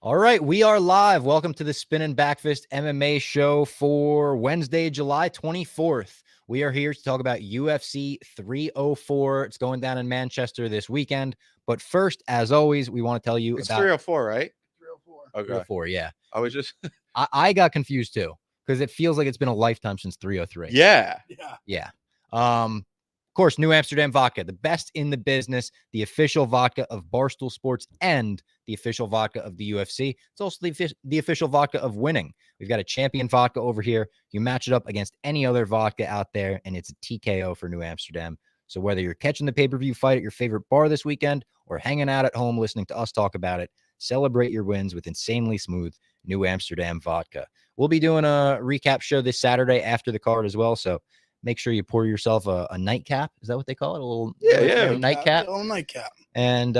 All right, we are live. Welcome to the Spin and Backfist MMA show for Wednesday, July 24th. We are here to talk about UFC 304. It's going down in Manchester this weekend. But first, as always, we want to tell you It's about 304, right? 304. Okay. 304. Yeah, I was just I got confused too because it feels like it's been a lifetime since 303. yeah. Yeah. Of course, New Amsterdam Vodka, the best in the business, the official vodka of Barstool Sports and the official vodka of the UFC. It's also the official vodka of winning. We've got a champion vodka over here. You match it up against any other vodka out there, and it's a TKO for New Amsterdam. So whether you're catching the pay-per-view fight at your favorite bar this weekend or hanging out at home listening to us talk about it, celebrate your wins with insanely smooth New Amsterdam Vodka. We'll be doing a recap show this Saturday after the card as well, so make sure you pour yourself a nightcap. Is that what they call it? A little nightcap. A little nightcap. And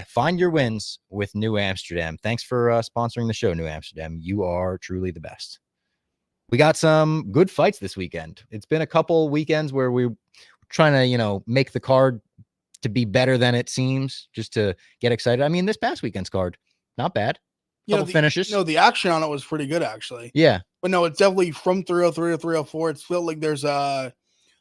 find your wins with New Amsterdam. Thanks for sponsoring the show, New Amsterdam. You are truly the best. We got some good fights this weekend. It's been a couple weekends where we're trying to, make the card to be better than it seems, just to get excited. I mean, this past weekend's card, not bad. Couple finishes. The action on it was pretty good, actually. Yeah. But no, it's definitely from 303 to 304. It's felt like there's a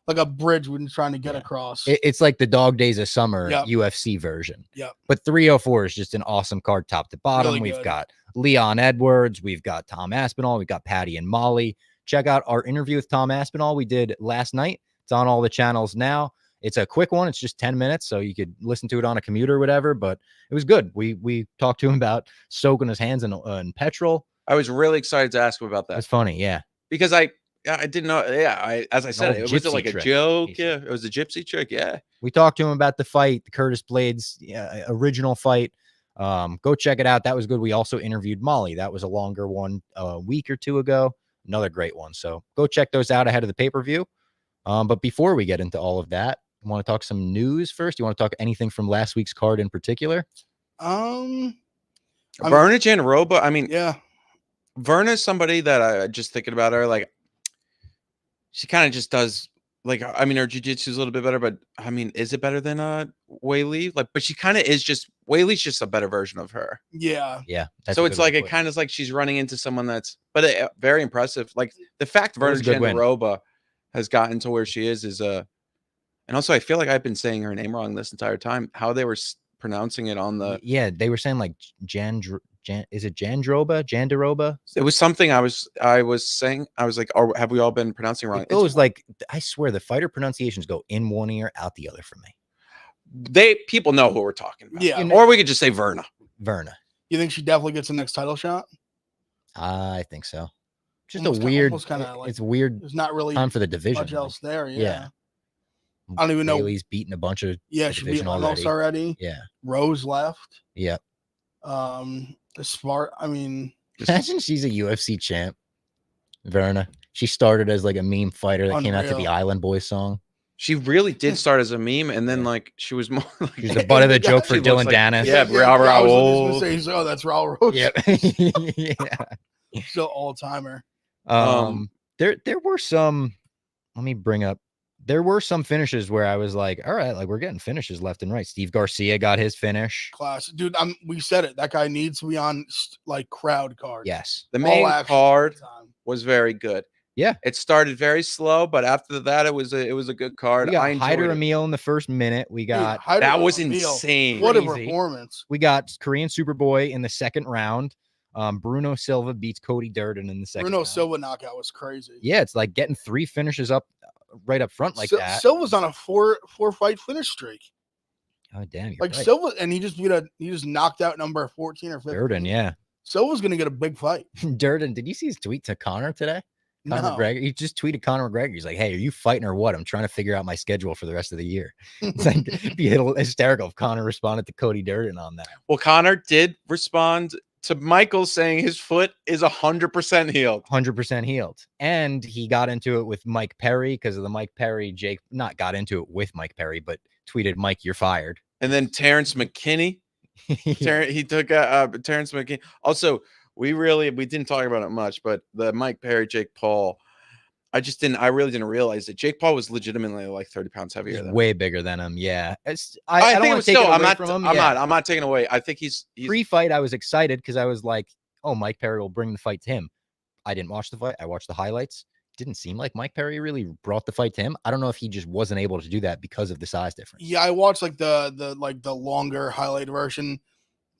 bridge we're trying to get across. It's like the Dog Days of Summer Yep. UFC version. Yeah. But 304 is just an awesome card top to bottom. Really We've good. got Leon Edwards. We've got Tom Aspinall. We've got Patty and Molly. Check out our interview with Tom Aspinall we did last night. It's on all the channels now. It's a quick one. It's just 10 minutes, so you could listen to it on a commute or whatever, but it was good. We talked to him about soaking his hands in petrol. I was really excited to ask him about That's that funny, yeah. because I didn't know. Yeah, as I said, old it was gypsy like a trick, joke. he said. Yeah, it was a gypsy trick. Yeah. We talked to him about the fight, the Curtis Blades original fight. Go check it out. That was good. We also interviewed Molly. That was a longer one a week or two ago. Another great one. So go check those out ahead of the pay-per-view. But before we get into all of that, you want to talk some news first? You want to talk anything from last week's card in particular? Verna Jandiroba. I mean, Yeah. Verna's somebody that I just thinking about her. Like, she kind of just does. Like, I mean, her jiu-jitsu is a little bit better, but I mean, is it better than Weili? Like, but she kind of is just Weili's just a better version of her. Yeah. Yeah. So it's like it kind of like she's running into someone that's, but very impressive. Like the fact Verna was a good win. Jandiroba has gotten to where she is and also I feel like I've been saying her name wrong this entire time. How they were pronouncing it on the they were saying like is it Jandiroba? It was something I was saying. I was like, have we all been pronouncing wrong? It goes like, I swear the fighter pronunciations go in one ear, out the other for me. People know who we're talking about. Yeah. Or we could just say Verna. You think she definitely gets the next title shot? I think so. Just Almost a weird, kinda like, it's weird there's not really time for the division. much else there. Yeah. Yeah. I don't even know. Bailey's beating a bunch of Yeah, she beat almost already. Yeah. Rose left. Yep. Smart. I mean, imagine she's a UFC champ. Verna. She started as like a meme fighter that came out to the Island Boys song. She really did start as a meme, and then like she was more like she was the butt of the joke for Dylan Danis. Yeah, Raul. Oh, that's Raul Rose. Yep. Yeah. Still all timer. There were some. Let me bring up. There were some finishes where I was like, all right, like we're getting finishes left and right. Steve Garcia got his finish. Class, dude. We said it. That guy needs to be on like crowd card. Yes. The main card was very good. Yeah. It started very slow, but after that, it was a good card. We got Hyder Emil in the first minute. We got that was insane. What a performance. We got Korean Superboy in the second round. Bruno Silva beats Cody Durden in the second round. Silva knockout was crazy. Yeah, it's like getting 3 finishes up right up front like that. Silva's on a four fight finish streak. Oh damn! Like right. Silva, and he just knocked out number 14 or 15. Durden, yeah. Silva's gonna get a big fight. Durden, did you see his tweet to Conor today? Conor McGregor. He just tweeted Conor McGregor. He's like, "Hey, are you fighting or what? I'm trying to figure out my schedule for the rest of the year." It's like it'd be hysterical if Conor responded to Cody Durden on that. Well, Conor did respond to Michael saying his foot is 100% healed. 100% healed. And he got into it with Mike Perry because of the Mike Perry, not got into it with Mike Perry, but tweeted, Mike, you're fired. And then Terrence McKinney. He took Terrence McKinney. Also, we didn't talk about it much, but the Mike Perry, Jake Paul. I really didn't realize that Jake Paul was legitimately like 30 pounds heavier He's than him. way bigger than him. Yeah. I don't think it want was to take still. it I'm away not. from him. I'm not taking away. I think he's Pre-fight, I was excited because I was like, oh, Mike Perry will bring the fight to him. I didn't watch the fight. I watched the highlights. Didn't seem like Mike Perry really brought the fight to him. I don't know if he just wasn't able to do that because of the size difference. Yeah, I watched like the longer highlight version.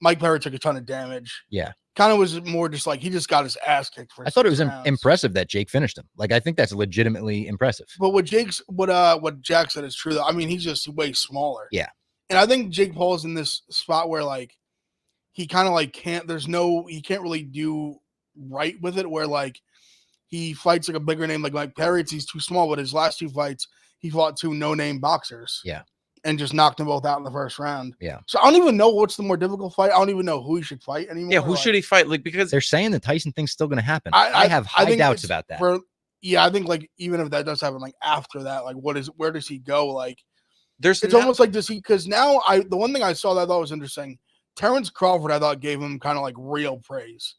Mike Perry took a ton of damage. Yeah. Kind of was more just like he just got his ass kicked for. I thought it was 6 rounds. impressive that Jake finished him. Like, I think that's legitimately impressive. But what Jack said is true though. I mean, he's just way smaller. Yeah. And I think Jake Paul's in this spot where like he kind of like can't really do right with it, where like he fights like a bigger name like Mike Perry. He's too small, but his last 2 fights, he fought 2 no-name boxers. Yeah. And just knocked them both out in the first round. Yeah. So I don't even know what's the more difficult fight. I don't even know who he should fight anymore. Yeah, who should he fight? Like, because they're saying the Tyson thing's still going to happen. I have high doubts about that. I think like even if that does happen, like after that, like where does he go? Like it's almost like because now the one thing I saw that I thought was interesting, Terrence Crawford, I thought gave him kind of like real praise.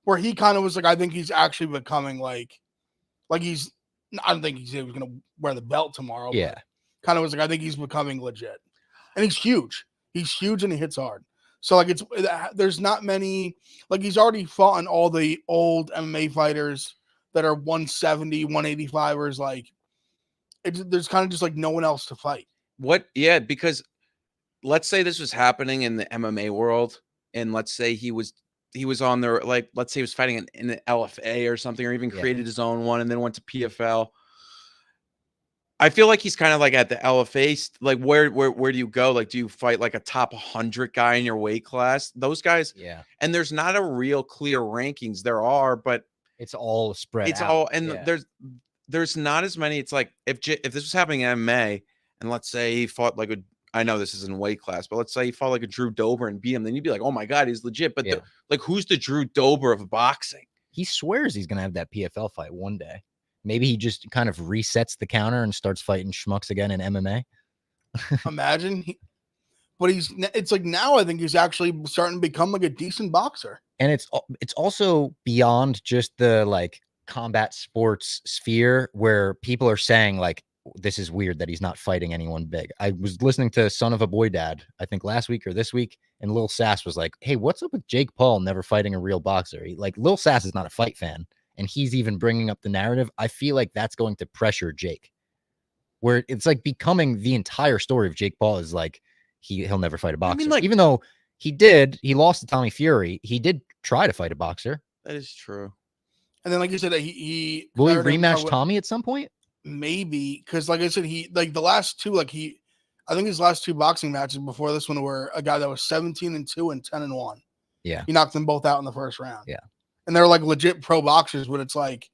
Where he kind of was like, I think he's actually becoming like he's I don't think he was gonna wear the belt tomorrow. Yeah. Kind of was like, I think he's becoming legit. And he's huge. He's huge and he hits hard. So like there's not many, like he's already fought on all the old MMA fighters that are 170, 185ers. Like there's kind of just like no one else to fight. Yeah, because let's say this was happening in the MMA world, and let's say he was on there, like let's say he was fighting in the LFA or something, or even created his own one and then went to PFL. I feel like he's kind of like at the LFA. Like where do you go? Like, do you fight like a top 100 guy in your weight class? Those guys. Yeah. And there's not a real clear rankings. There are, but it's all spread. It's out. all, and there's not as many. It's like if this was happening in MMA, and let's say he fought like I know this isn't weight class, but let's say he fought like a Drew Dober and beat him, then you'd be like, oh my God, he's legit. But like, who's the Drew Dober of boxing? He swears he's gonna have that PFL fight one day. Maybe he just kind of resets the counter and starts fighting schmucks again in MMA. Imagine. But it's like now I think he's actually starting to become like a decent boxer. And it's also beyond just the like combat sports sphere where people are saying like, this is weird that he's not fighting anyone big. I was listening to Son of a Boy Dad, I think last week or this week, and Lil Sass was like, hey, what's up with Jake Paul never fighting a real boxer? Lil Sass is not a fight fan. And he's even bringing up the narrative. I feel like that's going to pressure Jake, where it's like becoming the entire story of Jake Paul is like he'll never fight a boxer. I mean, like, even though he lost to Tommy Fury. He did try to fight a boxer. That is true. And then, like you said, will he rematch Tommy at some point? Maybe, because like I said, the last 2, I think his last 2 boxing matches before this one were a guy that was 17-2 and 10-1. Yeah, he knocked them both out in the first round. Yeah. And they're like legit pro boxers, but it's like,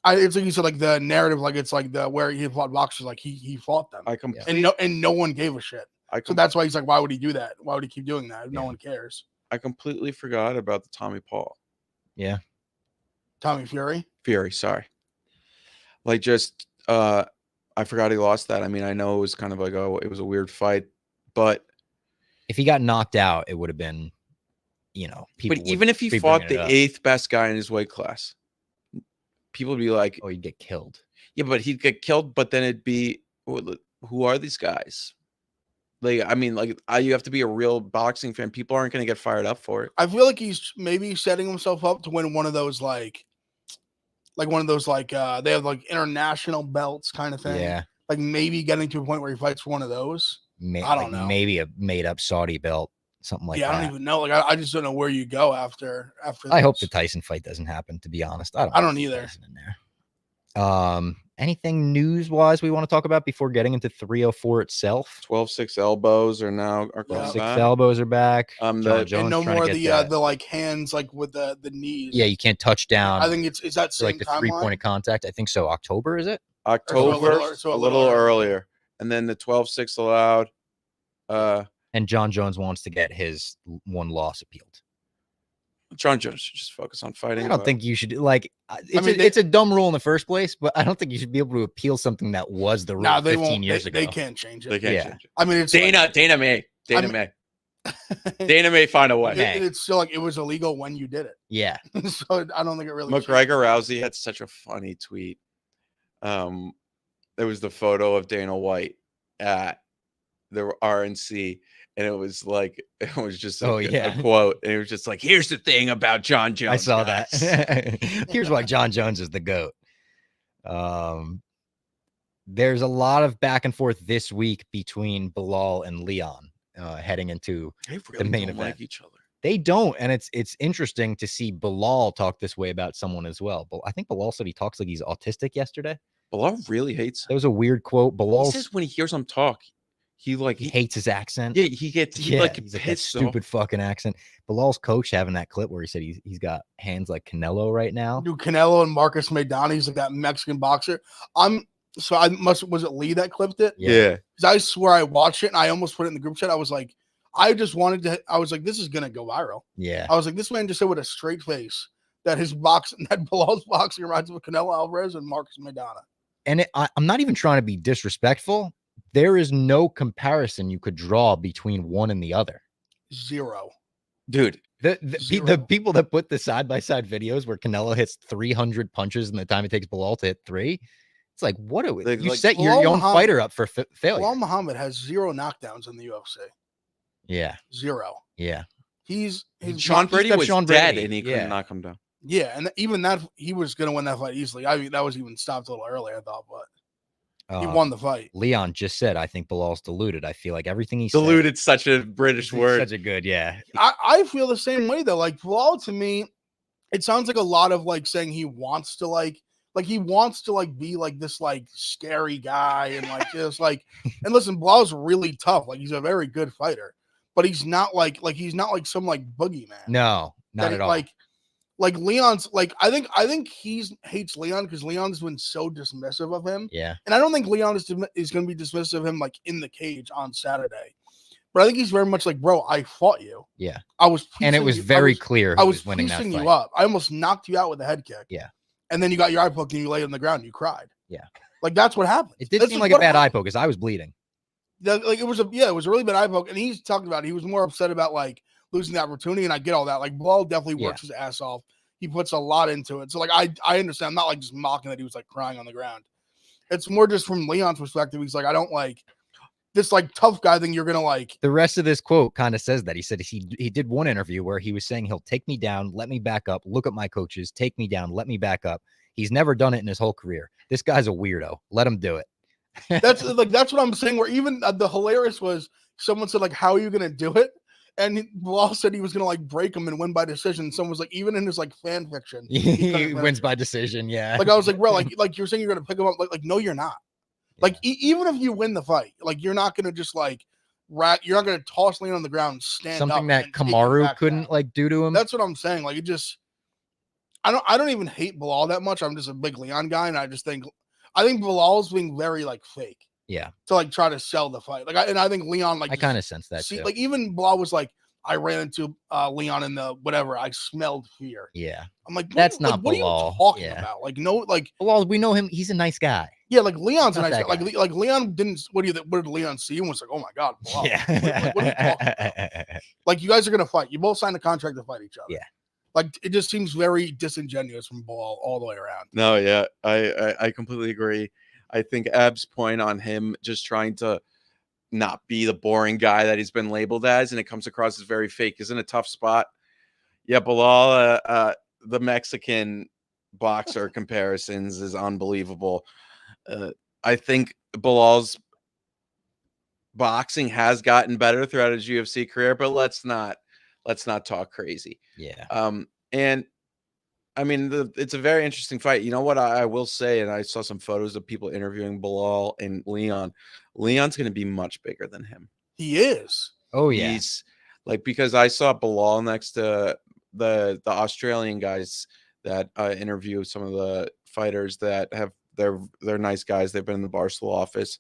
it's like you said, like the narrative, like it's like where he fought boxers, like he fought them, and no one gave a shit. So that's why he's like, why would he do that? Why would he keep doing that if no one cares? I completely forgot about the Tommy Paul. Yeah, Tommy Fury. Sorry, like just I forgot he lost that. I mean, I know it was kind of like it was a weird fight, but if he got knocked out, it would have been. But even if he fought the 8th best guy in his weight class, people would be like, oh, he'd get killed. Yeah, but he'd get killed. But then it'd be, who are these guys? Like, I mean, like, you have to be a real boxing fan. People aren't going to get fired up for it. I feel like he's maybe setting himself up to win one of those, they have like international belts kind of thing. Yeah. Like maybe getting to a point where he fights for one of those. I don't know. Maybe a made up Saudi belt. Something like that. Yeah, I don't even know. Like, I just don't know where you go after. I hope the Tyson fight doesn't happen. To be honest, I don't either. In there. Anything news wise we want to talk about before getting into 304 itself? 12-6 elbows are now. 12-6 elbows are back. And no more the like hands like with the knees. Yeah, you can't touch down. I think is that same like the 3-point contact. I think so. October, is it? October, so a little earlier, and then the 12-6 allowed. And John Jones wants to get his one loss appealed. John Jones should just focus on fighting. I don't think you should it's a dumb rule in the first place, but I don't think you should be able to appeal something that was the rule 15 years ago. They can't change it. They can't change it. I mean, it's Dana May. Dana may find a way. It's still like it was illegal when you did it. Yeah. So I don't think it really. McGregor Rousey had such a funny tweet. There was the photo of Dana White at the RNC, and it was just a quote, and it was just like, "Here's the thing about John Jones." I saw guys. that. Here's why John Jones is the GOAT. There's a lot of back and forth this week between Bilal and Leon heading into the main event. Like each other. They don't, and it's interesting to see Bilal talk this way about someone as well. But I think Bilal said he talks like he's autistic yesterday. Bilal really hates him. There was a weird quote. Bilal says when he hears him talk, he hates his accent. Yeah, he's like that stupid fucking accent. Bilal's coach having that clip where he said he's got hands like Canelo right now. Dude, Canelo and Marcus Maidana, he's like that Mexican boxer. Was it Lee that clipped it? Yeah. Because I swear I watched it and I almost put it in the group chat. I was like, I was like, this is gonna go viral. Yeah. I was like, this man just said with a straight face that Bilal's boxing reminds him of Canelo Alvarez and Marcus Maidana. And I'm not even trying to be disrespectful. There is no comparison you could draw between one and the other. Zero. Dude. The people that put the side-by-side videos where Canelo hits 300 punches in the time it takes Bilal to hit 3, it's like, what are we? You set your own fighter up for failure. Bilal Muhammad has 0 knockdowns in the UFC. Yeah. 0. Yeah. Sean Brady was dead and he couldn't knock him down. Yeah, and even that, he was going to win that fight easily. I mean, that was even stopped a little early, I thought, but he won the fight. Leon just said, I think Bilal's deluded. I feel like everything he said. Such a British word. Such a good, yeah. I feel the same way, though. Like, Bilal, to me, it sounds like a lot of, like, saying he wants to, he wants to, be, this, scary guy and, just, and listen, Bilal's really tough. Like, he's a very good fighter, but he's not, he's not, some, boogeyman. No, not at all. Leon's I think hates Leon because Leon's been so dismissive of him. Yeah. And I don't think Leon is going to be dismissive of him in the cage on Saturday. But I think he's very much like, bro, I fought you. Yeah. And it was very clear I was winning that fight. you up. I almost knocked you out with a head kick. Yeah. And then you got your eye poked and you laid on the ground and you cried. Yeah. That's what happened. It did seem like a bad eye poke because I was bleeding. It was a really bad eye poke. And he's talking about he was more upset about losing the opportunity, and I get all that. Bilal definitely works his ass off. He puts a lot into it. So I understand. I'm not just mocking that he was crying on the ground. It's more just from Leon's perspective. He's I don't like this tough guy thing. You're gonna The rest of this quote kind of says that. He said he did one interview where he was saying he'll take me down, let me back up, look at my coaches, take me down, let me back up. He's never done it in his whole career. This guy's a weirdo. Let him do it. That's what I'm saying. Where even the hilarious was someone said how are you gonna do it? And Bilal said he was going to break him and win by decision. Someone was even in his fan fiction, he wins by decision. Yeah. I was bro, you're saying you're going to pick him up. No, you're not. Yeah. Even if you win the fight, you're not going to just you're not going to toss Leon on the ground and stand something up. That Kamaru couldn't do to him. That's what I'm saying. It just, I don't even hate Bilal that much. I'm just a big Leon guy. And I think Bilal's being very fake. Yeah. To try to sell the fight. And I think Leon I kind of sense that too. Even Bilal was I ran into Leon in the whatever. I smelled fear. Yeah. I'm that's not what Bilal. Are you talking about? No, Bilal, we know him. He's a nice guy. Yeah, Leon's a nice guy. Leon didn't. What did Leon see and was oh my god, Bilal. Yeah. What are you talking about? You guys are gonna fight. You both signed a contract to fight each other. Yeah. It just seems very disingenuous from Bilal all the way around. No, yeah, I completely agree. I think Ab's point on him just trying to not be the boring guy that he's been labeled as, and it comes across as very fake, is in a tough spot. Yeah, Bilal, the Mexican boxer comparisons is unbelievable. I think Bilal's boxing has gotten better throughout his UFC career, but let's not talk crazy. Yeah. And I mean, it's a very interesting fight. You know what I will say, and I saw some photos of people interviewing Bilal and Leon. Leon's going to be much bigger than him. He is. Oh, yeah. He's because I saw Bilal next to the Australian guys that interview some of the fighters that have they're nice guys. They've been in the Barstool office.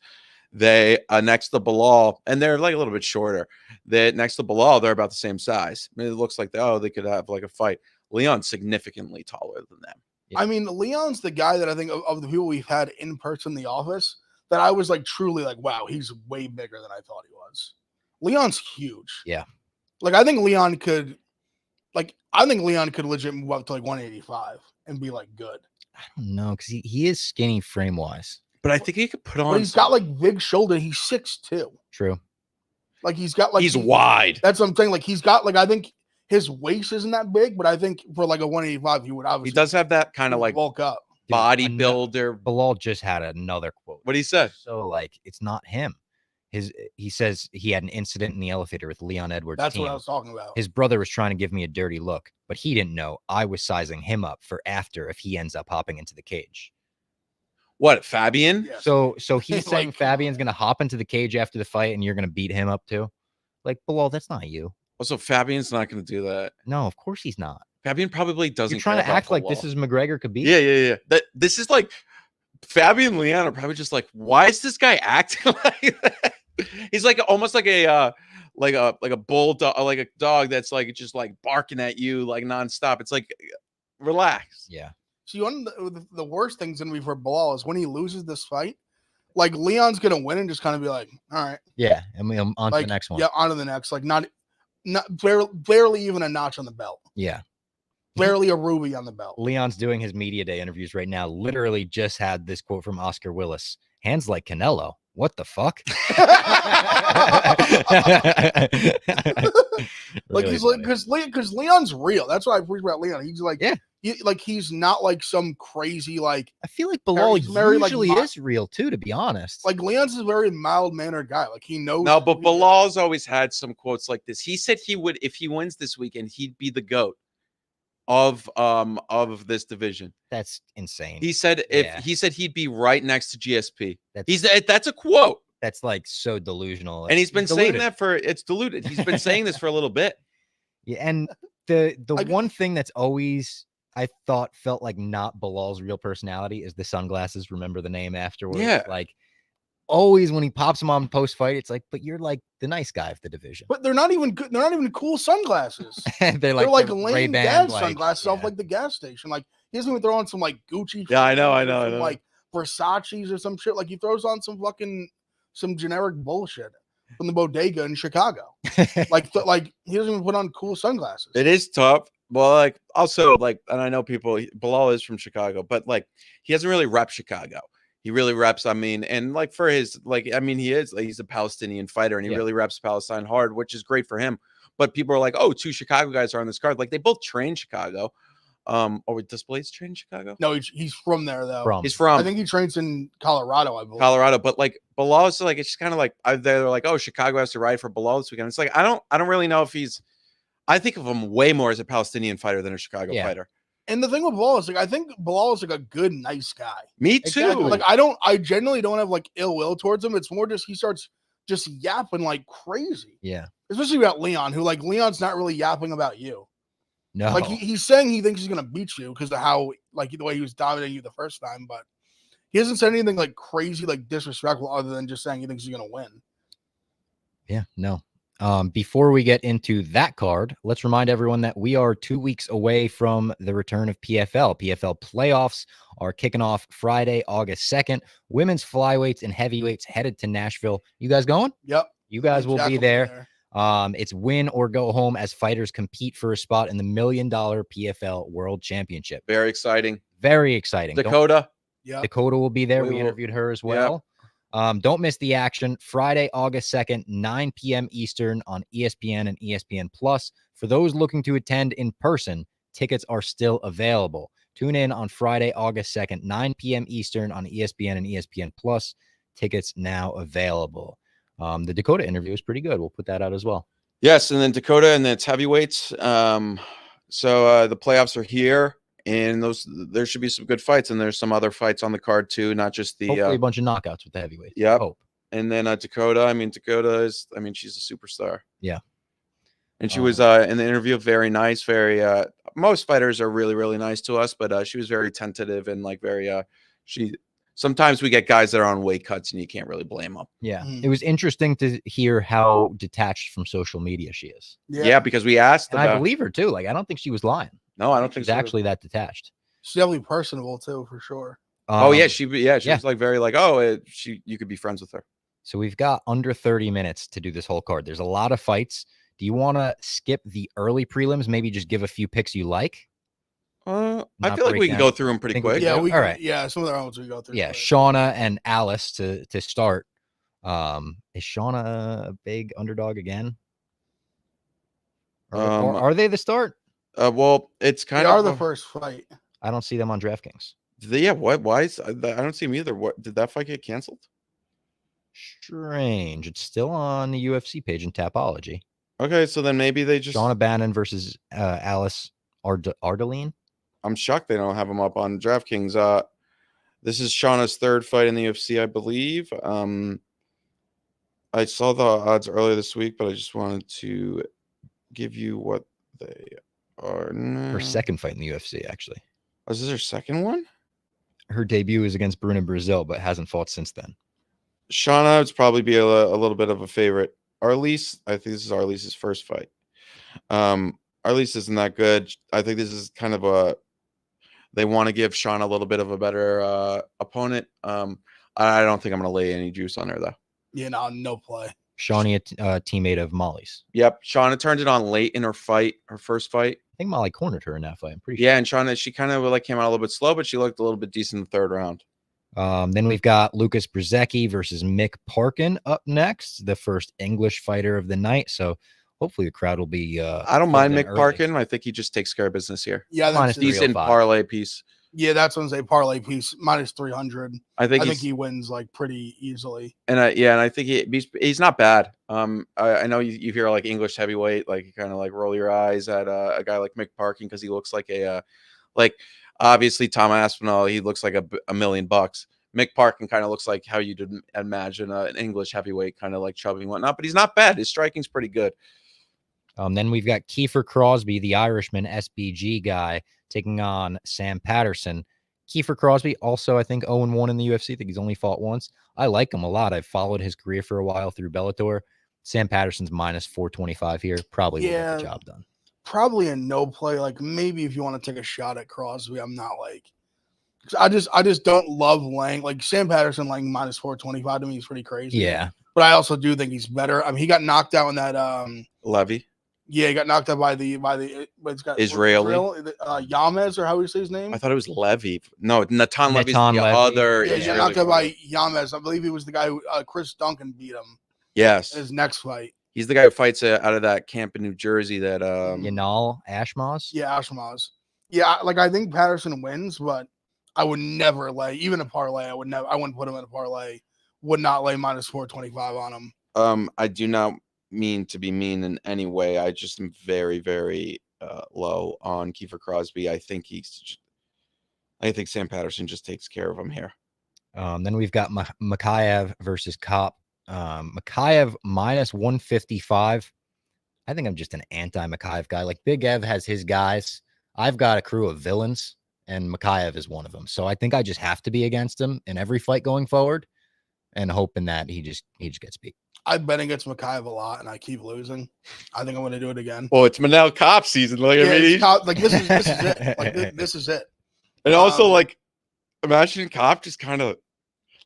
They next to Bilal, and they're a little bit shorter. They next to Bilal, they're about the same size. I mean, it looks like they could have a fight. Leon's significantly taller than them. Yeah. I mean, Leon's the guy that I think of the people we've had in person in the office that I was truly wow, he's way bigger than I thought he was. Leon's huge. Yeah. Like I think Leon could legit move up to like 185 and be like good. I don't know because he is skinny frame wise. But I think he could put on. But he's got like big shoulder. He's 6'2". True. Like he's got like he's wide. That's what I'm saying. Like he's got like I think his waist isn't that big, but I think for like a 185, he would obviously. He does have that kind of like bulk up. bodybuilder. Bilal just had another quote. What he said? So like it's not him. He says he had an incident in the elevator with Leon Edwards' That's team. what I was talking about. His brother was trying to give me a dirty look, but he didn't know I was sizing him up for after if he ends up hopping into the cage. What, Fabian? Yeah. So he's saying Like, Fabian's gonna hop into the cage after the fight and you're gonna beat him up too. Like Bilal, that's not you. Also, Fabian's not going to do that. No, of course he's not. Fabian probably doesn't. You're trying care to about act like this Bilal. is McGregor Khabib. Yeah. That this is like Fabian and Leon are probably just like, why is this guy acting like that? He's like almost like a bulldog, like a dog that's like just like barking at you like nonstop. It's like relax. Yeah. See, one of the worst things gonna be for Bilal is when he loses this fight. Like Leon's gonna win and just kind of be like, all right, Yeah. And we on to like, the next one. Yeah, on to the next. Like not barely even a notch on the belt. Yeah. Barely a ruby on the belt. Leon's doing his media day interviews right now. Literally just had this quote from Oscar Willis. Hands like Canelo. What the fuck? Like Really he's like funny. because Leon's real. That's what I appreciate about Leon. He's like Yeah. He's not like some crazy like I feel like Bilal he's very, like, usually is real too, to be honest. Leon's a very mild mannered guy. Like he knows. No, but Bilal's always had some quotes like this. He said he would, if he wins this weekend, he'd be the GOAT of this division. That's insane. He said he'd be right next to GSP. That's That's a quote. That's like so delusional. And he's been saying deluded. that it's diluted. He's been saying this for a little bit. Yeah, and the one thing that's always I thought felt like not Bilal's real personality is the sunglasses. Remember the name afterwards? Yeah. Like always when he pops them on post fight, it's like, but you're like the nice guy of the division. But they're not even good. They're not even cool sunglasses. they're like lame Ray-Ban, dad like, sunglasses off yeah. like the gas station. Like he doesn't even throw on some like Gucci. Yeah, I know. some, like Versace's or some shit. Like he throws on some generic bullshit from the bodega in Chicago. like he doesn't even put on cool sunglasses. It is tough. Well, like also like, and I know Bilal is from Chicago, but like he doesn't really rep Chicago. He really reps, I mean, and like for his, like, I mean, he's a Palestinian fighter and he really reps Palestine hard, which is great for him. But people are like, oh, 2 Chicago guys are on this card. Like they both train Chicago. Does Blaze train Chicago? No, he's from there though. He's from. I think he trains in Colorado. I believe. Colorado, but like Bilal is like, it's just kind of like they're like, oh, Chicago has to ride for Bilal this weekend. It's like I don't really know if he's. I think of him way more as a Palestinian fighter than a Chicago fighter. And the thing with Bilal is like I think Bilal is like a good, nice guy. Me too. Exactly. Like I generally don't have like ill will towards him. It's more just he starts just yapping like crazy. Yeah. Especially about Leon, who like Leon's not really yapping about you. No. Like he's saying he thinks he's gonna beat you because of how like the way he was dominating you the first time, but he hasn't said anything like crazy, like disrespectful, other than just saying he thinks he's gonna win. Yeah, no. Before we get into that card, let's remind everyone that we are 2 weeks away from the return of PFL. PFL playoffs are kicking off Friday, August 2nd. Women's flyweights and heavyweights headed to Nashville. You guys going? Yep. You guys will be there. It's win or go home as fighters compete for a spot in the $1 million PFL World Championship. Very exciting. Very exciting. Dakota. Yeah. Dakota will be there. We interviewed her as well. Don't miss the action. Friday, August 2nd, 9 p.m. Eastern on ESPN and ESPN Plus. For those looking to attend in person, tickets are still available. Tune in on Friday, August 2nd, 9 p.m. Eastern on ESPN and ESPN Plus. Tickets now available. The Dakota interview is pretty good. We'll put that out as well. Yes, and then Dakota, and then it's heavyweights. So the playoffs are here. And there should be some good fights, and there's some other fights on the card too, not just the hopefully a bunch of knockouts with the heavyweights. Yeah. Hope. And then Dakota. I mean, she's a superstar. Yeah. And she was in the interview very nice. Very most fighters are really, really nice to us, but she was very tentative and like very sometimes we get guys that are on weight cuts and you can't really blame them. Yeah. It was interesting to hear how detached from social media she is. Yeah, because we asked and I believe her too. Like I don't think she was lying. No, I don't think she's actually that detached. She's definitely personable too, for sure. She was like very like, you could be friends with her. So we've got under 30 minutes to do this whole card. There's a lot of fights. Do you want to skip the early prelims? Maybe just give a few picks you like. I Not feel like break we can down- go through them pretty think we quick. could Yeah, do? we All can, right. yeah, some of the ones we go through. Yeah, quick. Shauna and Alice to start. Is Shauna a big underdog again? Or are they the start? Well, it's They kind are of the first fight. I don't see them on DraftKings. yeah. Why is I don't see them either. What did that fight get canceled? Strange. It's still on the UFC page in Tapology. Okay, so then maybe they just. Shauna Bannon versus Alice Ardeline. I'm shocked they don't have them up on DraftKings. This is Shauna's third fight in the UFC, I believe. I saw the odds earlier this week, but I just wanted to give you what they are now. Her second fight in the UFC, actually. Oh, is this her second one? Her debut is against Bruna Brazil, but hasn't fought since then. Shauna would probably be a little bit of a favorite. Arlise, I think this is Arlise's first fight. Arlise isn't that good. I think this is kind of they want to give Shauna a little bit of a better opponent. I don't think I'm going to lay any juice on her, though. Yeah, no play. Shawnee, a teammate of Molly's. Yep. Shauna turned it on late in her first fight. I think Molly cornered her in that fight. I'm pretty Yeah, and Shauna, she kind of came out a little bit slow, but she looked a little bit decent in the third round. Then we've got Lucas Brzezicki versus Mick Parkin up next, the first English fighter of the night. So hopefully the crowd will be. I don't mind filling in Mick early. Parkin. I think he just takes care of business here. Yeah, Minus that's Decent 305. parlay piece. yeah, that's one's a parlay piece minus 300. I think he wins like pretty easily. and I think he's not bad. I know you hear like English heavyweight, like you kind of like roll your eyes at a guy like Mick Parkin because he looks like like obviously Tom Aspinall, he looks like $1 million. Mick Parkin kind of looks like how you'd imagine an English heavyweight, kind of like chubby and whatnot, but he's not bad. His striking's pretty good. Then we've got Kiefer Crosby, the Irishman SBG guy, taking on Sam Patterson. Kiefer Crosby, also, I think, 0-1 in the UFC. I think he's only fought once. I like him a lot. I've followed his career for a while through Bellator. Sam Patterson's minus 425 here. Probably will get the job done. Probably a no play. Like maybe if you want to take a shot at Crosby, I'm not like. I just don't love laying like Sam Patterson laying minus 425 to me is pretty crazy. Yeah. But I also do think he's better. I mean, he got knocked out in that Levy. Yeah, he got knocked out by it's got Israeli? Yamez, or how do you say his name? I thought it was Levy. No, Natan Levy's Natan the Levy. other. Yeah, he got Israeli knocked out by fighter. Yamez. I believe he was the guy who Chris Duncan beat him Yes, in his next fight. he's the guy who fights out of that camp in New Jersey. That Yanal Ashmaz. Yeah, Ashmaz. Yeah, like I think Patterson wins, but I would never lay even a parlay. I wouldn't put him in a parlay. Would not lay minus 425 on him. I do not mean to be mean in any way. I just am very, very low on Kiefer Crosby. I think Sam Patterson just takes care of him here. Then we've got Makayev versus Kopp. Makayev minus 155. I think I'm just an anti-Makayev guy. Like Big Ev has his guys. I've got a crew of villains, and Makayev is one of them. So I think I just have to be against him in every fight going forward, and hoping that he just gets beat. I've bet against Makayev a lot, and I keep losing. I think I'm going to do it again. Well, it's Manel Kopp season. Like Yeah, I mean, it's Kopp, like this is it. Like this is it. and also like imagine Kopp just kind of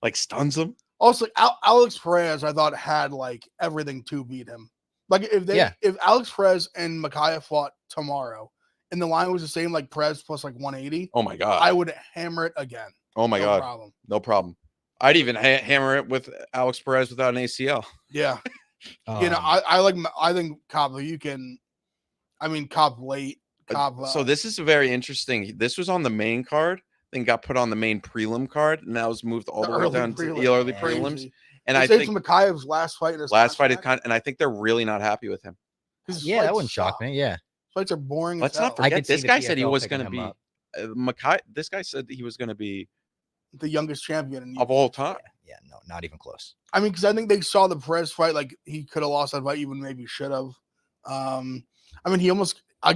like stuns him. Also, Alex Perez, I thought had like everything to beat him. Like if Alex Perez and Makayev fought tomorrow, and the line was the same, like Perez plus like 180, Oh my god! I would hammer it again. Oh my No god! problem. No problem. I'd even hammer it with Alex Perez without an ACL. Yeah. I think Cobb. Cobb late. Cobb. So this is very interesting. This was on the main card, then got put on the main prelim card, and now it's moved all the way down to the early prelims. And I think Makayev's last fight in his last fight is and I think they're really not happy with him. Yeah, that wouldn't shock me. Yeah. Fights are boring. Let's not I forget could see this the guy said he PFL was picking going to him be up. This guy said he was going to be the youngest champion of all time. Yeah, no, not even close. I mean, because I think they saw the Perez fight, like he could have lost that fight, even maybe should have. I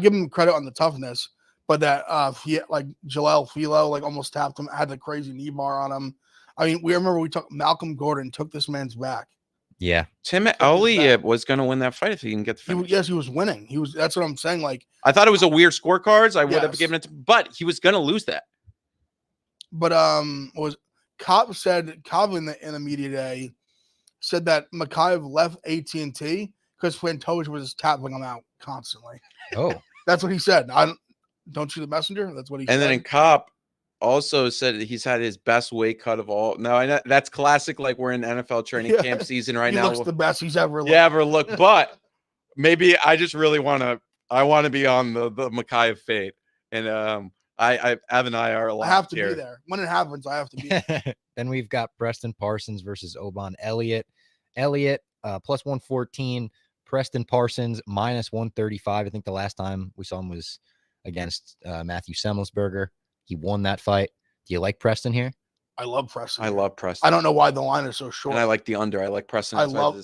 give him credit on the toughness, but that Jalel Filo like almost tapped him, had the crazy knee bar on him. I mean, we took Malcolm Gordon took this man's back. Yeah, Tim Elliott was going to win that fight if he can get the finish. Yes, he was winning. That's what I'm saying. Like I thought it was a weird scorecards. I would have given it to, but he was going to lose that. But Cobb in the media day said that Makayev left AT&T because Fantoche was tapping him out constantly. Oh, That's what he said. Don't shoot the messenger. That's what he said. And then in Cop also said that he's had his best weight cut of all. No, I know that's classic. Like we're in NFL training camp season right he now. looks the best he's ever looked. Yeah, ever look. But maybe I just really want to be on the Mackay of Fate. And Av and I are a lot. I have to be there. When it happens, I have to be there. Then we've got Preston Parsons versus Oban Elliott. Elliott plus 114. Preston Parsons minus 135. I think the last time we saw him was against Matthew Semelsberger. He won that fight. Do you like Preston here? I love Preston. I love Preston. I don't know why the line is so short. And I like the under. I like Preston. I love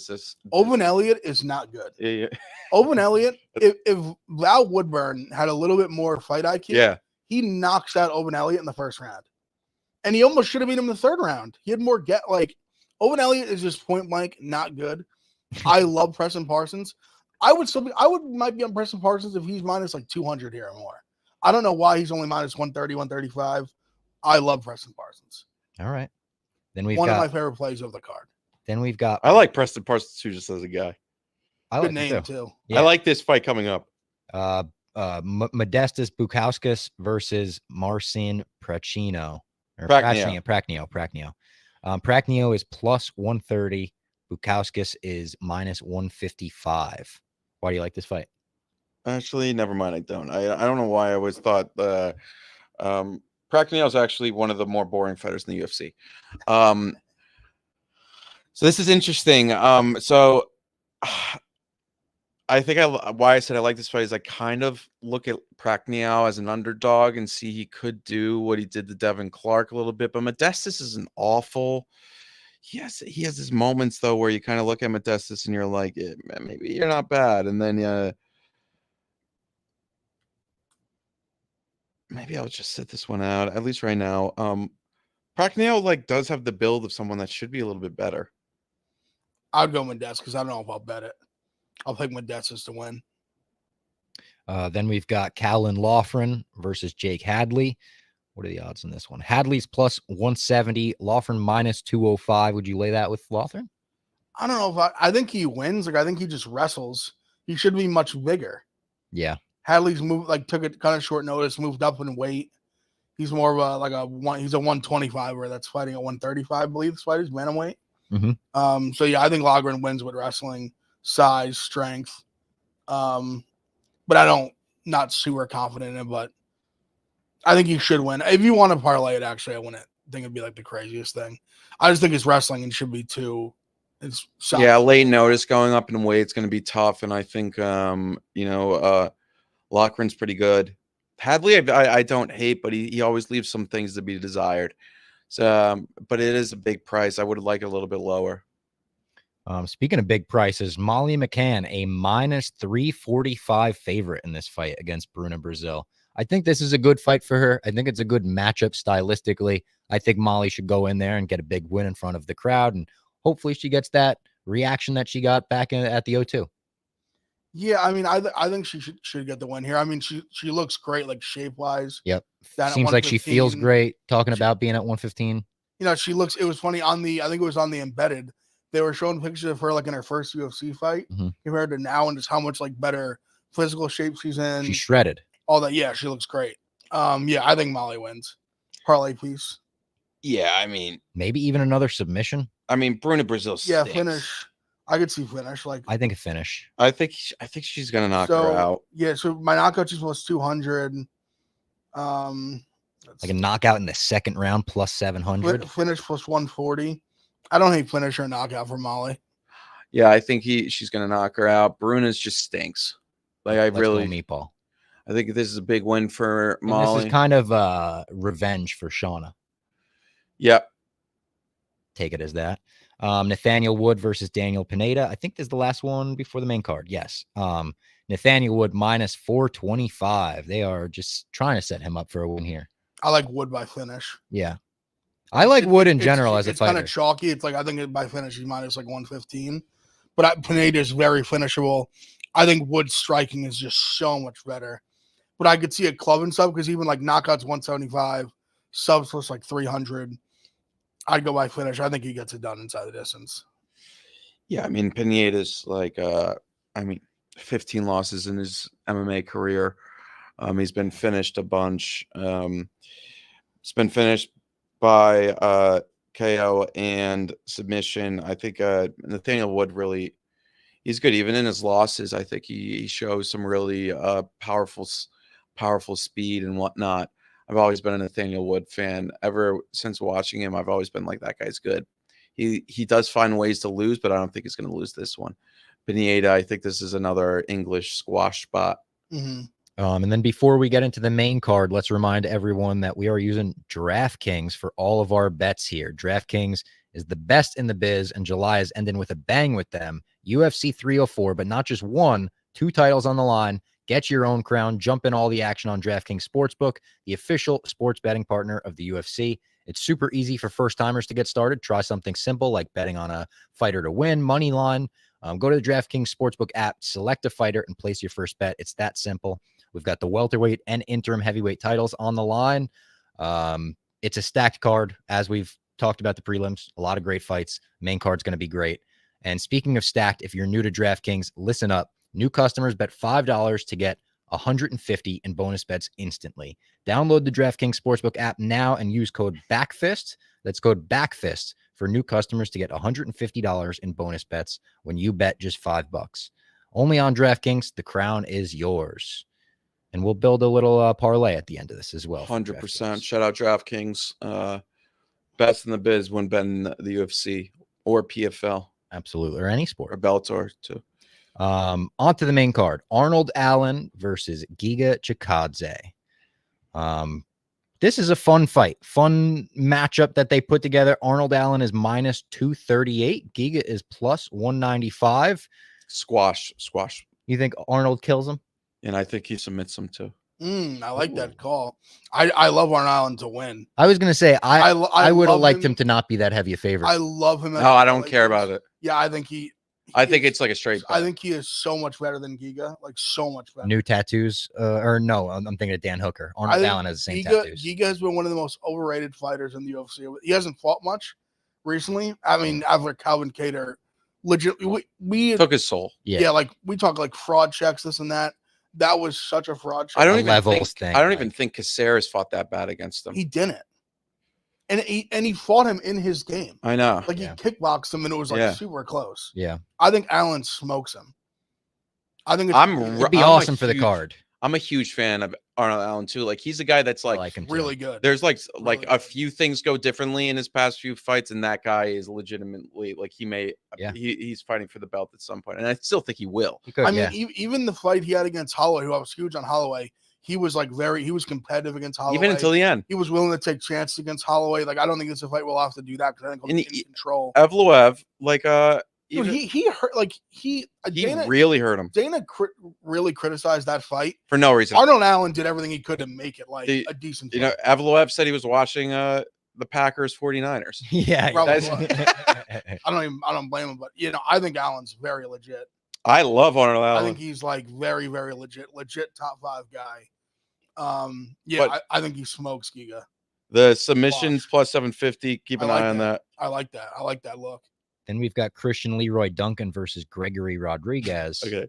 Oban Elliott is not good. Yeah. Oban Elliott, if Val Woodburn had a little bit more fight IQ, he knocks out Oban Elliott in the first round. And he almost should have beat him in the third round. He had more Oban Elliott is just point blank not good. I love Preston Parsons. I might be on Preston Parsons if he's minus like 200 here or more. I don't know why he's only minus 130, 135. I love Preston Parsons. All right. Then we've one got of my favorite plays of the card. Then we've got I like Preston Parsons too, just as a guy. I Good like name too. Yeah. I like this fight coming up. Modestas Bukauskas versus Marcin Prachnio. Prachnio. Prachnio is plus 130. Bukauskas is minus 155. Why do you like this fight? Actually, never mind. I don't. I don't know why I always thought Prachnio is actually one of the more boring fighters in the UFC. So this is interesting. So I think why I said I like this fight is I kind of look at Prachnio as an underdog and see he could do what he did to Devin Clark a little bit. But Modestas is an awful. He has his moments though where you kind of look at Modestas and you're like, maybe you're not bad, and then maybe I'll just sit this one out, at least right now. Prachnio does have the build of someone that should be a little bit better. I'd go Modestas because I don't know if I'll bet it. I'll pick Modestas to win. Then we've got Callan Loughran versus Jake Hadley. What are the odds on this one? Hadley's plus 170, Loughran minus 205. Would you lay that with Loughran? I don't know if I think he wins. I think he just wrestles. He should be much bigger. Yeah. Hadley's took it kind of short notice, moved up in weight. He's more of he's a 125er that's fighting at 135, I believe this fight is bantamweight. Mm-hmm. So yeah, I think Loughran wins with wrestling, size, strength. But I don't not super confident in it, but I think he should win. If you want to parlay it, actually, I wouldn't think it'd be the craziest thing. I just think it's wrestling and should be too. It's solid. Yeah, late notice going up in weight, it's going to be tough, and I think Loughran's pretty good. Hadley, I don't hate, but he always leaves some things to be desired. So, but it is a big price. I would like it a little bit lower. Speaking of big prices, Molly McCann, a minus 345 favorite in this fight against Bruna Brazil. I think this is a good fight for her. I think it's a good matchup stylistically. I think Molly should go in there and get a big win in front of the crowd, and hopefully she gets that reaction that she got back at the O2. Yeah, I mean, I think she should get the win here. I mean, she looks great, shape wise. Yep, seems like she feels great. Talking about being at 115. She looks. It was funny I think it was on the Embedded. They were showing pictures of her in her first UFC fight compared to now, and just how much better physical shape she's in. She's shredded. All that, yeah, she looks great. Yeah, I think Molly wins. Parlay piece. Yeah, I mean, maybe even another submission. I mean, Bruna Brazil. Yeah, finish. I could see finish. I think a finish. I think she's gonna knock her out. Yeah, so my knockout is plus 200. A knockout in the second round plus 700. Finish plus 140. I don't hate finish or knockout for Molly. Yeah, I think she's gonna knock her out. Bruna's just stinks. Let's go meatball. I think this is a big win for Molly. This is kind of revenge for Shauna. Yep. Take it as that. Nathaniel Wood versus Daniel Pineda. I think this is the last one before the main card. Yes. Nathaniel Wood minus 425. They are just trying to set him up for a win here. I like Wood by finish. Yeah. I like Wood in general as a fighter. It's kind of chalky. It's I think by finish he's minus 115. But Pineda is very finishable. I think Wood's striking is just so much better. But I could see a club and sub because even knockouts 175, subs plus 300. I'd go by finish. I think he gets it done inside the distance. Yeah, I mean Pineda's I mean, 15 losses in his MMA career. He's been finished a bunch. It's been finished by KO and submission. I think Nathaniel Wood really, he's good. Even in his losses, I think he shows some really powerful speed and whatnot. I've always been a Nathaniel Wood fan. Ever since watching him, I've always been like, that guy's good. He does find ways to lose, but I don't think he's going to lose this one. Pineda, I think this is another English squash spot. Mm-hmm. And then before we get into the main card, let's remind everyone that we are using DraftKings for all of our bets here. DraftKings is the best in the biz, and July is ending with a bang with them. UFC 304, but not just one, 2 titles on the line. Get your own crown. Jump in all the action on DraftKings Sportsbook, the official sports betting partner of the UFC. It's super easy for first-timers to get started. Try something simple like betting on a fighter to win, money line. Go to the DraftKings Sportsbook app, select a fighter, and place your first bet. It's that simple. We've got the welterweight and interim heavyweight titles on the line. It's a stacked card, as we've talked about the prelims. A lot of great fights. Main card's going to be great. And speaking of stacked, if you're new to DraftKings, listen up. New customers bet $5 to get $150 in bonus bets instantly. Download the DraftKings Sportsbook app now and use code BACKFIST. That's code BACKFIST for new customers to get $150 in bonus bets when you bet just $5. Only on DraftKings. The crown is yours. And we'll build a little parlay at the end of this as well. 100%. Shout out DraftKings. Best in the biz when betting the UFC or PFL. Absolutely. Or any Or sport. Bellator, too. On to the main card. Arnold Allen versus Giga Chikadze. This is a fun fight. Fun matchup that they put together. Arnold Allen is minus 238. Giga is plus 195. Squash. You think Arnold kills him? And I think he submits him, too. I like that call. I love Arnold Allen to win. I was going to say, I would have love liked him to not be that heavy a favorite. I love him. No, I don't care about it. Yeah, I think I think it's like a straight bet. I think he is so much better than Giga. Like, so much better. New tattoos, or no, I'm thinking of Dan Hooker. Arnold Allen has the same tattoos. Giga has been one of the most overrated fighters in the UFC. He hasn't fought much recently. I mean, after Calvin Kattar, legit, we took his soul. Yeah, like we talk like fraud checks, this and that. That was such a fraud check. I don't even think Caceres fought that bad against him. He didn't. And he fought him in his game. I know. Like he kickboxed him and it was like super close. Yeah. I think Allen smokes him. I think it'd be awesome for the card. I'm a huge fan of Arnold Allen too. Like he's a guy that's like really good. There's like a few things go differently in his past few fights, and that guy is legitimately like he's fighting for the belt at some point, and I still think he will. I mean, even the fight he had against Holloway, who I was huge on Holloway, he was like he was competitive against Holloway. Even until the end. He was willing to take chances against Holloway. Like I don't think it's a fight we'll have to do that because I think he'll be in control. Evloev, like he hurt, like he really hurt him. Dana really criticized that fight for no reason. Arnold Allen did everything he could to make it like a decent fight. You know, Evloev said he was watching the Packers 49ers. Yeah, I don't blame him, but you know, I think Allen's very legit. I love Arnold Allen. I think he's like very, very legit top 5 guy. I think he smokes Giga. The submissions plus 750. Keep an eye on that. I like that. I like that look. Then we've got Christian Leroy Duncan versus Gregory Rodriguez. Okay.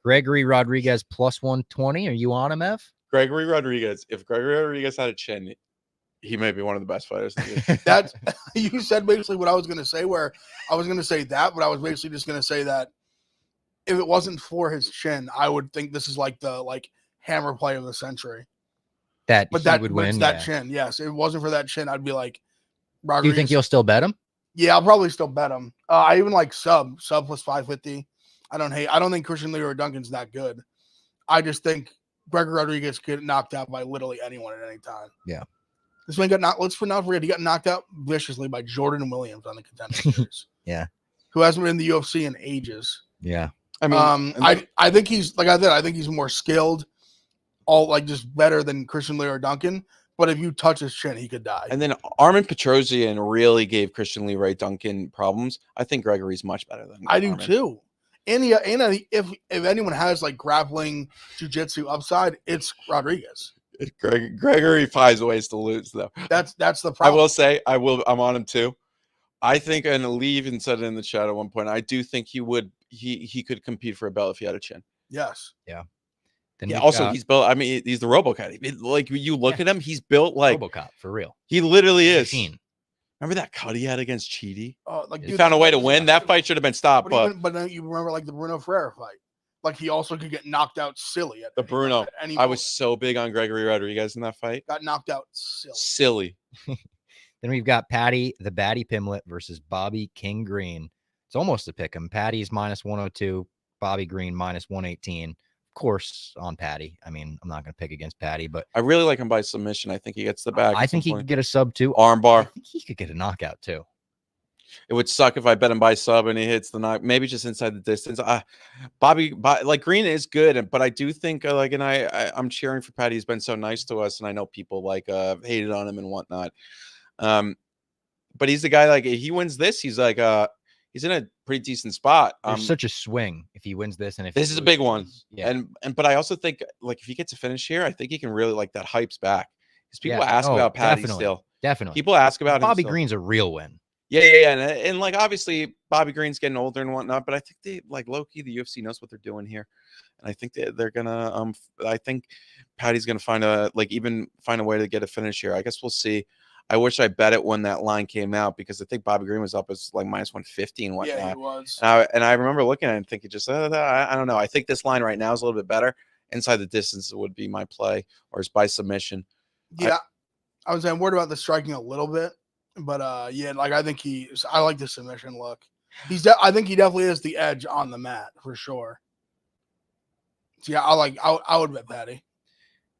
Gregory Rodriguez plus 120. Are you on him, Ev? Gregory Rodriguez. If Gregory Rodriguez had a chin, he may be one of the best fighters. That you said basically what I was going to say, where I was going to say that, but I was basically just going to say that if it wasn't for his chin, I would think this is like the hammer play of the century. That would win. That chin, yes. If it wasn't for that chin, I'd be like, Rodriguez. Do you think you'll still bet him? Yeah, I'll probably still bet him. I even like sub plus 550. I don't think Christian Leroy Duncan's that good. I just think Gregory Rodriguez could get knocked out by literally anyone at any time. Yeah. This man got knocked. Let's not forget he got knocked out viciously by Jordan Williams on the Contender Series. Yeah. Who hasn't been in the UFC in ages. Yeah. I mean, I think he's like I said. I think he's more skilled, just better than Christian Leroy Duncan. But if you touch his chin, he could die. And then Armin Petrosian really gave Christian Leroy Duncan problems. I think Gregory's much better than I do too. And if anyone has like grappling jiu-jitsu upside, it's Rodriguez. Gregory finds ways to lose though. That's the problem. I will say I'm on him too. I think, and Lee even said it in the chat at one point, I do think he would he could compete for a belt if he had a chin. Yes. Then Yeah. we've Also, got he's built. I mean, he's the RoboCat. Like you look at him, he's built like RoboCop for real. he literally is. Machine. Remember that cut he had against Chidi? Like He dude, found a way to was win. That fight should have been stopped, but but then you remember like the Bruno Ferreira fight. Like he also could get knocked out silly at the Bruno. at any I was moment. so big on Gregory Rodriguez in that fight. Got knocked out silly. Silly. Then we've got Patty the Batty Pimlet versus Bobby King Green. It's almost a pick 'em. Patty's minus 102, Bobby Green minus 118. Of course, on Patty. I mean, I'm not going to pick against Patty, but I really like him by submission. I think he gets the back. I think he could get a sub too. I Armbar. think he could get a knockout too. It would suck if I bet him by sub and he hits the knock. Maybe just inside the distance. Bobby, like Green is good, but I do think like, and I'm cheering for Patty. He's been so nice to us, and I know people like hated on him and whatnot. But he's the guy. Like if he wins this, he's like he's in a pretty decent spot. There's such a swing if he wins this, and if this is a big one. Yeah. But I also think like if he gets a finish here, I think he can really like that hype's back because people Yeah. ask Oh, about Patty definitely. still. Definitely. People ask about Bobby him still. Green's a real win. Yeah. And like obviously Bobby Green's getting older and whatnot, but I think they like low-key, the UFC knows what they're doing here. And I think they're gonna I think Patty's gonna find a way to get a finish here. I guess we'll see. I wish I bet it when that line came out because I think Bobby Green was up as like minus 150 and whatnot. Yeah, he was. And I remember looking at it and thinking just, I don't know. I think this line right now is a little bit better. Inside the distance would be my play, or it's by submission. Yeah, I was worried about the striking a little bit, but yeah, like I think I like the submission look. I think he definitely has the edge on the mat for sure. So yeah, I would bet Patty.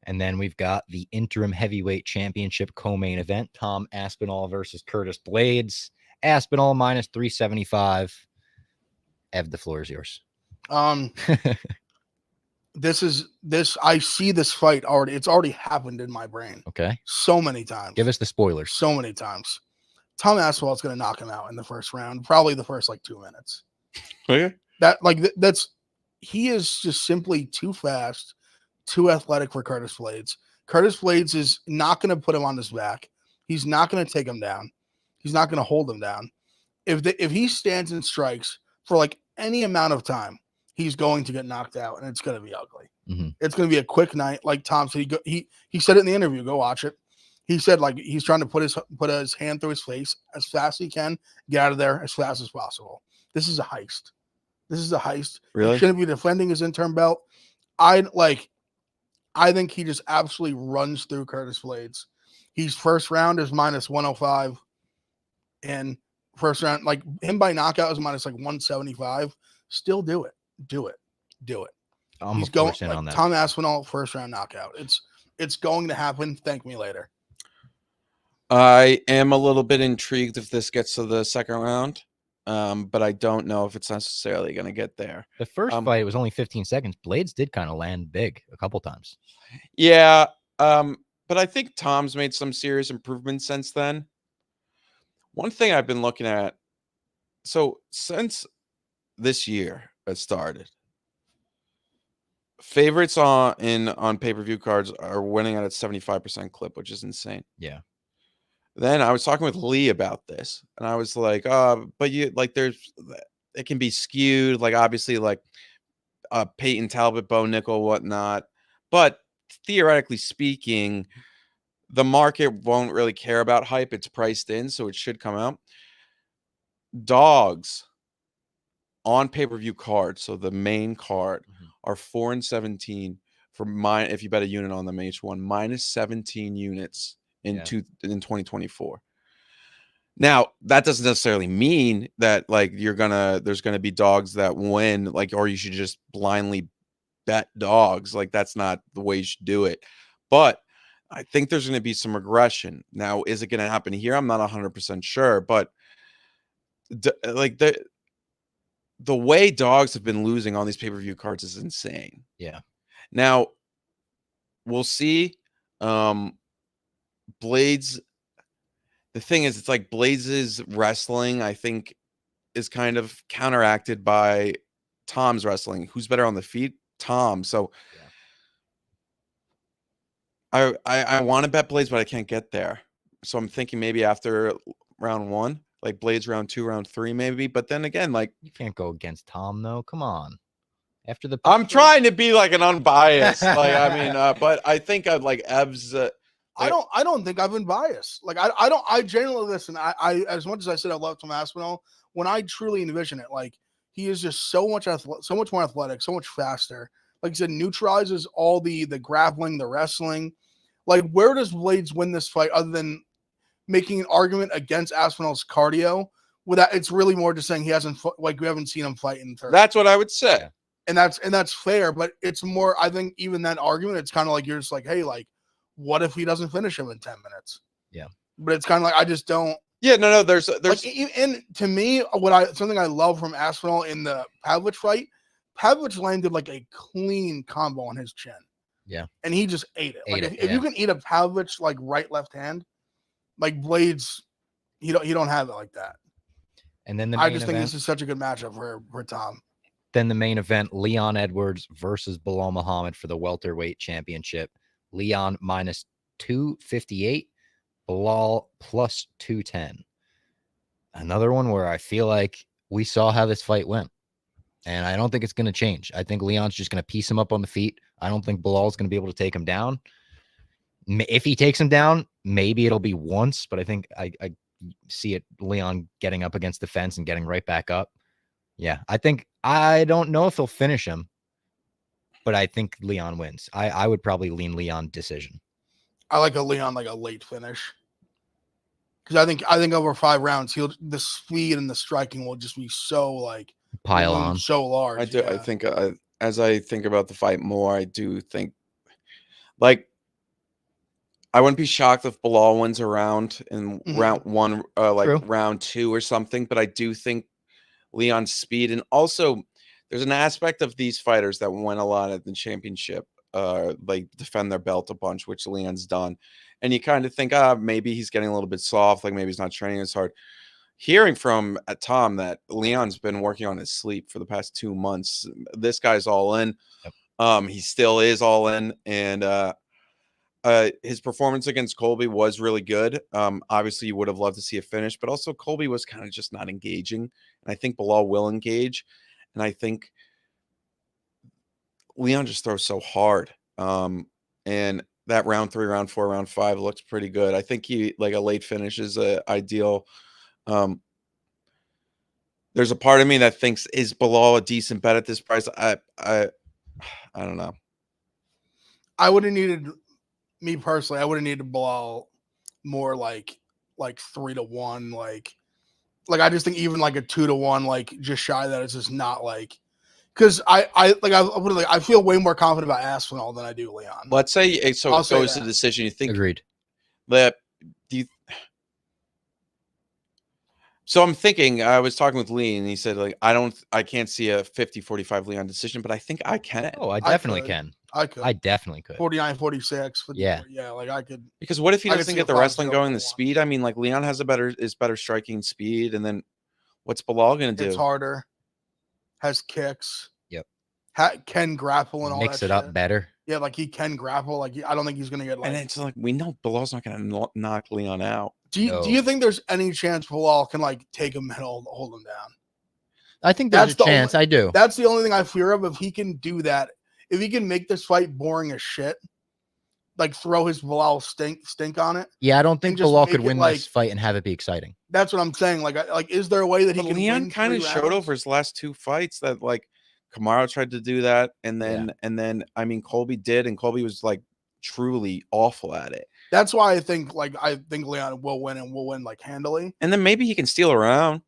And then we've got the interim heavyweight championship co-main event: Tom Aspinall versus Curtis Blades. Aspinall minus 375. Ev, the floor is yours. I see this fight already. It's already happened in my brain. Okay. So many times. Give us the spoilers. So many times. Tom Aspinall is going to knock him out in the first round, probably the first like 2 minutes. Okay. He is just simply too fast, too athletic for Curtis Blades. Curtis Blades is not going to put him on his back. He's not going to take him down. He's not going to hold him down. If he stands and strikes for like any amount of time, he's going to get knocked out, and it's going to be ugly. Mm-hmm. It's going to be a quick night. Like Tom said, he said it in the interview. Go watch it. He said like he's trying to put his hand through his face as fast as he can, get out of there as fast as possible. This is a heist. Really? He shouldn't be defending his interim belt. I think he just absolutely runs through Curtis Blades. He's first round is minus 105, and first round like him by knockout is minus like 175. Still do it. He's going like, on that. Tom Aspinall first round knockout. It's going to happen. Thank me later. I am a little bit intrigued if this gets to the second round, but I don't know if it's necessarily going to get there. The first fight was only 15 seconds. Blades did kind of land big a couple times. Yeah, but I think Tom's made some serious improvements since then. One thing I've been looking at, so since this year it started, favorites on pay-per-view cards are winning at a 75% clip, which is insane. Yeah. Then I was talking with Lee about this, and I was like, but you like it can be skewed, like obviously like Peyton Talbot, Bo Nickel, whatnot. But theoretically speaking, the market won't really care about hype. It's priced in, so it should come out. Dogs on pay-per-view cards, so the main card, are 4-17 for if you bet a unit on them H1, minus 17 units in 2024. Now, that doesn't necessarily mean that like there's gonna be dogs that win, like, or you should just blindly bet dogs. Like that's not the way you should do it. But I think there's gonna be some regression. Now, is it gonna happen here? I'm not 100% sure, but the way dogs have been losing on these pay-per-view cards is insane. Yeah. Now, we'll see. Blades, the thing is, it's like Blades' wrestling, I think, is kind of counteracted by Tom's wrestling. Who's better on the feet? Tom. So I want to bet Blades, but I can't get there. So I'm thinking maybe after round one. like Blades round 2, round 3, maybe. But then again, like You can't go against Tom though. Come on. After the I'm trying to be like an unbiased, like I mean, but I think I'd like Evs. I don't think I've been biased. Like I genuinely listen. I as much as I said I love Tom Aspinall, when I truly envision it, like he is just so much more athletic, so much faster. Like I said, neutralizes all the grappling, the wrestling. Like where does Blades win this fight other than making an argument against Aspinall's cardio? Without it's really more just saying he hasn't like we haven't seen him fight in 30. That's what I would say. Yeah. And that's fair, but it's more. I think even that argument, it's kind of like you're just like, hey, like, what if he doesn't finish him in 10 minutes? Yeah. But it's kind of like I just don't. Yeah, no. There's Like, and to me, something I love from Aspinall in the Pavlich fight, Pavlich landed like a clean combo on his chin. Yeah. And he just ate it. Like if yeah. you can eat a Pavlich like right left hand, like Blades, you don't have it like that. And then I just think this is such a good matchup for Tom. Then the main event, Leon Edwards versus Bilal Muhammad for the welterweight championship. Leon minus 258, Bilal plus 210. Another one where I feel like we saw how this fight went. And I don't think it's going to change. I think Leon's just going to piece him up on the feet. I don't think Bilal's going to be able to take him down. If he takes him down, maybe it'll be once, but I think I see it Leon getting up against the fence and getting right back up. Yeah, I don't know if he'll finish him, but I think Leon wins. I would probably lean Leon decision. I like a Leon like a late finish. Because I think over 5 rounds, the speed and the striking will just be so like Pile on. so large. I do. Yeah. I think as I think about the fight more, I do think like I wouldn't be shocked if Bilal wins a round in round 1, like True. round 2 or something. But I do think Leon's speed, and also there's an aspect of these fighters that win a lot at the championship, like defend their belt a bunch, which Leon's done. And you kind of think, maybe he's getting a little bit soft, like maybe he's not training as hard. Hearing from Tom that Leon's been working on his sleep for the past 2 months. This guy's all in. Yep. He still is all in, and his performance against Colby was really good. Obviously, you would have loved to see a finish, but also Colby was kind of just not engaging. And I think Bilal will engage. And I think Leon just throws so hard. And that round 3, round 4, round 5 looks pretty good. I think he like a late finish is ideal. There's a part of me that thinks, is Bilal a decent bet at this price? I don't know. I would have needed, me personally, I would have needed Bilal more like 3-1, like I just think even like a 2-1, like just shy of that is just not like, because I feel way more confident about Aspinall than I do Leon. Let's say so I'll it say goes to that. decision. You think Agreed. that so I'm thinking, I was talking with Lee and he said, like, I can't see a 50-45 Leon decision, but I think I can. Oh, I definitely could. can. I could. I definitely could. 49-46. Yeah. Yeah, like I could. Because what if he I could doesn't see get a the wrestling 5-0 going, the Bilal. speed? I mean, like Leon has better striking speed, and then what's Bilal gonna do? It's harder. Has kicks. Yep. Can grapple and all Mix that it up shit. better. Yeah, like he can grapple. Like I don't think he's gonna get like. And it's like we know Bilal's not gonna knock Leon out. Do you think there's any chance Bilal can like take him and hold him down? I think there's a chance. I do. That's the only thing I fear of. If he can do that, if he can make this fight boring as shit, like throw his Bilal stink on it. Yeah, I don't think just Bilal make could it win like- this fight and have it be exciting. That's what I'm saying. Like is there a way that he But can? Leon win kind of 3 showed rounds? over his last 2 fights that like Kamaru tried to do that, and then I mean Colby did, and Colby was like truly awful at it. That's why I think Leon will win and will win like handily. And then maybe he can steal around.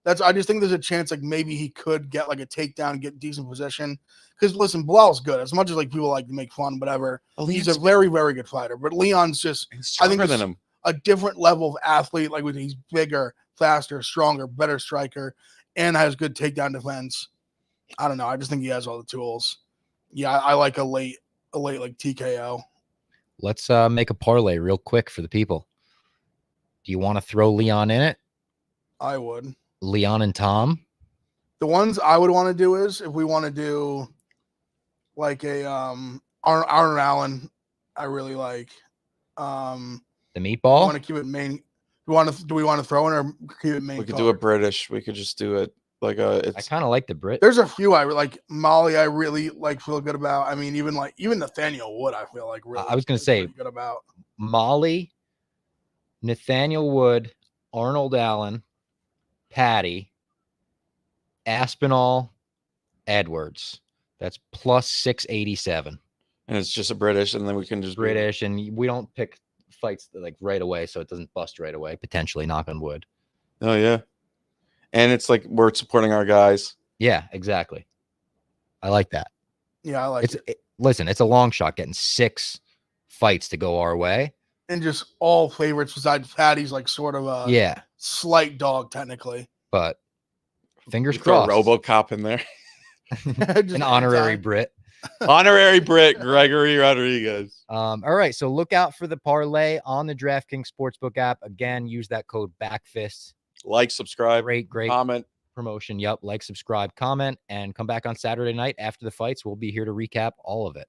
I just think there's a chance like maybe he could get like a takedown, get decent position. Because listen, Bilal's good. As much as like people like to make fun, whatever. He's a very, very good fighter. But Leon's just I think than him. a different level of athlete. Like he's bigger, faster, stronger, better striker, and has good takedown defense. I don't know. I just think he has all the tools. Yeah, I like a late like TKO. Let's make a parlay real quick for the people. Do you want to throw Leon in it? I would. Leon and Tom? The ones I would want to do is if we want to do like a Arnold Allen, I really like. The I meatball? want to keep it main. Do we want to throw in or keep it main? We could do a British. We could just do it like I it's kind of like the Brit. There's a few I like. Molly, I really feel good about. I mean, even Nathaniel Wood, I feel like really. I was gonna say good about Molly, Nathaniel Wood, Arnold Allen, Patty, Aspinall, Edwards. That's plus 687. and it's just a British, and then we can just British, and we don't pick fights like right away, so it doesn't bust right away. Potentially, knock on wood. Oh yeah, and it's like we're supporting our guys. Yeah, exactly. I like that. Yeah, I like it. Listen, it's a long shot getting 6 fights to go our way. And just all favorites besides Patty's like sort of a Yeah, slight dog technically. but fingers We throw crossed. RoboCop in there. Just An honorary anytime. Brit. Honorary Brit Gregory Rodriguez. All right, so look out for the parlay on the DraftKings Sportsbook app. Again, use that code BACKFIST. Like, subscribe, Great comment. promotion. Yep, like, subscribe, comment, and come back on Saturday night after the fights. We'll be here to recap all of it.